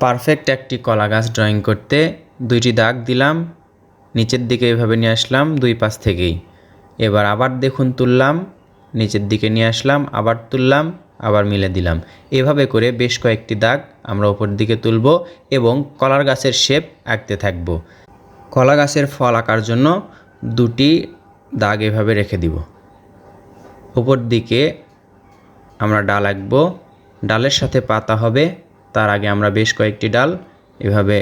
Perfect একটি কলা গাছ ড্রয়িং করতে দুইটি দাগ দিলাম, নিচের দিকে এভাবে নিয়ে আসলাম দুই পাশ থেকেই। এবার আবার দেখুন তুললাম, নিচের দিকে নিয়ে আসলাম, আবার তুললাম, আবার মিলে দিলাম। এভাবে করে বেশ কয়েকটি দাগ আমরা উপর দিকে তুলব এবং কলার গাছের শেপ আঁকতে থাকব। কলা গাছের ফল আঁকার জন্য দুটি দাগ এভাবে রেখে দিব। উপর দিকে আমরা ডাল আঁকব, ডালের সাথে পাতা হবে, তার আগে আমরা বেশ কয়েকটি ডাল এভাবে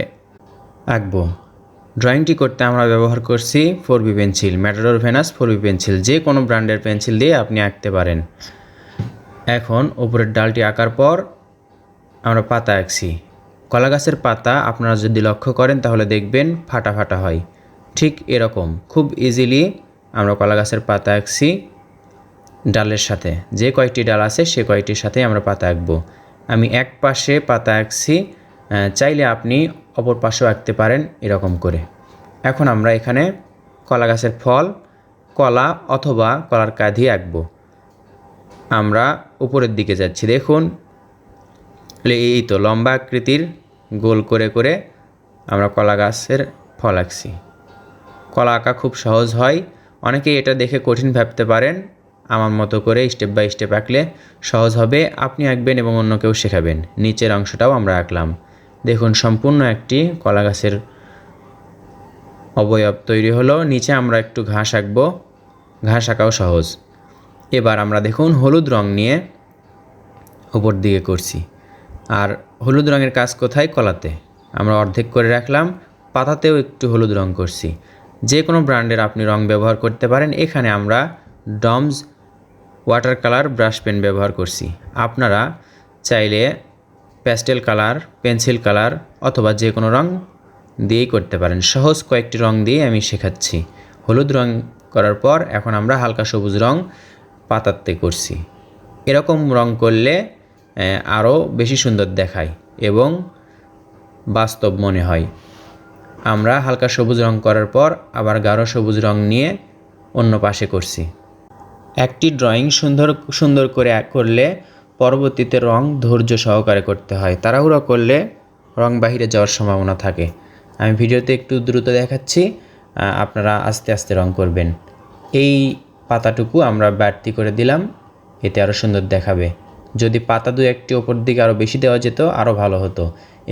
আঁকব। ড্রয়িংটি করতে আমরা ব্যবহার করছি 4B pencil, matador venous 4B pencil. যে কোনো ব্র্যান্ডের পেন্সিল দিয়ে আপনি আঁকতে পারেন। এখন উপরের ডালটি আঁকার পর আমরা পাতা আঁকছি। কলা গাছের পাতা আপনারা যদি লক্ষ্য করেন তাহলে দেখবেন ফাটা ফাটা হয়, ঠিক এরকম খুব ইজিলি আমরা কলা গাছের পাতা আঁকছি। ডালের সাথে যে কয়েকটি ডাল আছে সে কয়েকটির সাথে আমরা পাতা আঁকবো। আমি এক পাশে পাতা আঁকছি, চাইলে আপনি অপর পাশেও আঁকতে পারেন এরকম করে। এখন আমরা এখানে কলা গাছের ফল, কলা অথবা কলার কাঁধি আঁকবো। আমরা উপরের দিকে যাচ্ছি, দেখুন এই তো লম্বা আকৃতির গোল করে করে আমরা কলা গাছের ফল আঁকছি। কলা আঁকা খুব সহজ হয়, অনেকেই এটা দেখে কঠিন ভাবতে পারেন। আমার মতো করে স্টেপ বাই স্টেপ আঁকলে সহজ হবে, আপনি আঁকবেন এবং অন্যকেও শেখাবেন। নিচের অংশটাও আমরা আঁকলাম, দেখুন সম্পূর্ণ একটি কলা গাছের অবয়ব তৈরি হলো। নিচে আমরা একটু ঘাস আঁকবো, ঘাস আঁকাও সহজ। এবার আমরা দেখুন হলুদ রং নিয়ে উপর দিকে করছি। আর হলুদ রঙের কাজ কোথায়? কলাতে আমরা অর্ধেক করে রাখলাম, পাতাতেও একটু হলুদ রং করছি। যে কোনো ব্র্যান্ডের আপনি রং ব্যবহার করতে পারেন। এখানে আমরা Doms water colour brush pen ব্যবহার করছি। আপনারা চাইলে প্যাস্টেল কালার, পেন্সিল কালার অথবা যে কোনো রং দিয়েই করতে পারেন। সহজ কয়েকটি রং দিয়ে আমি শেখাচ্ছি। হলুদ রং করার পর এখন আমরা হালকা সবুজ রং পাতাতে করছি। এরকম রং করলে আরও বেশি সুন্দর দেখায় এবং বাস্তব মনে হয়। আমরা হালকা সবুজ রং করার পর আবার গাঢ় সবুজ রং নিয়ে অন্য পাশে করছি। একটি ড্রয়িং সুন্দর করে করলে পরবর্তীতে রং ধৈর্য সহকারে করতে হয়, তাড়াহুড়ো করলে রং বাহিরে যাওয়ার সম্ভাবনা থাকে। আমি ভিডিওতে একটু দ্রুত দেখাচ্ছি, আপনারা আস্তে আস্তে রং করবেন। এই পাতাটুকু আমরা বাড়তি করে দিলাম, এতে আরও সুন্দর দেখাবে। যদি পাতা দু একটি ওপর দিকে আরও বেশি দেওয়া যেত আরও ভালো হতো।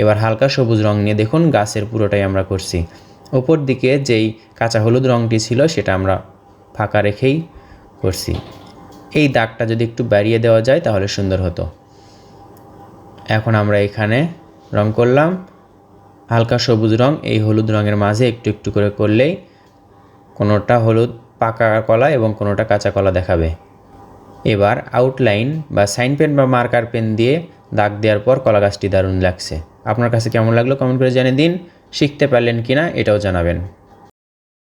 এবার হালকা সবুজ রং নিয়ে দেখুন গাছের পুরোটাই আমরা করছি। ওপর দিকে যেই কাঁচা হলুদ রংটি ছিল সেটা আমরা ফাঁকা রেখেই করছি। এই দাগটা যদি একটু বাড়িয়ে দেওয়া যায় তাহলে সুন্দর হতো। এখন আমরা এখানে রং করলাম হালকা সবুজ রং, এই হলুদ রঙের মাঝে একটু একটু করে করলেই কোনোটা হলুদ পাকা কলা এবং কোনোটা কাঁচা কলা দেখাবে। এবার আউটলাইন বা সাইন পেন বা মার্কার পেন দিয়ে দাগ দেওয়ার পর কলা গাছটি দারুণ লাগছে। আপনার কাছে কেমন লাগলো কমেন্ট করে জানিয়ে দিন। শিখতে পারলেন কিনা এটাও জানাবেন।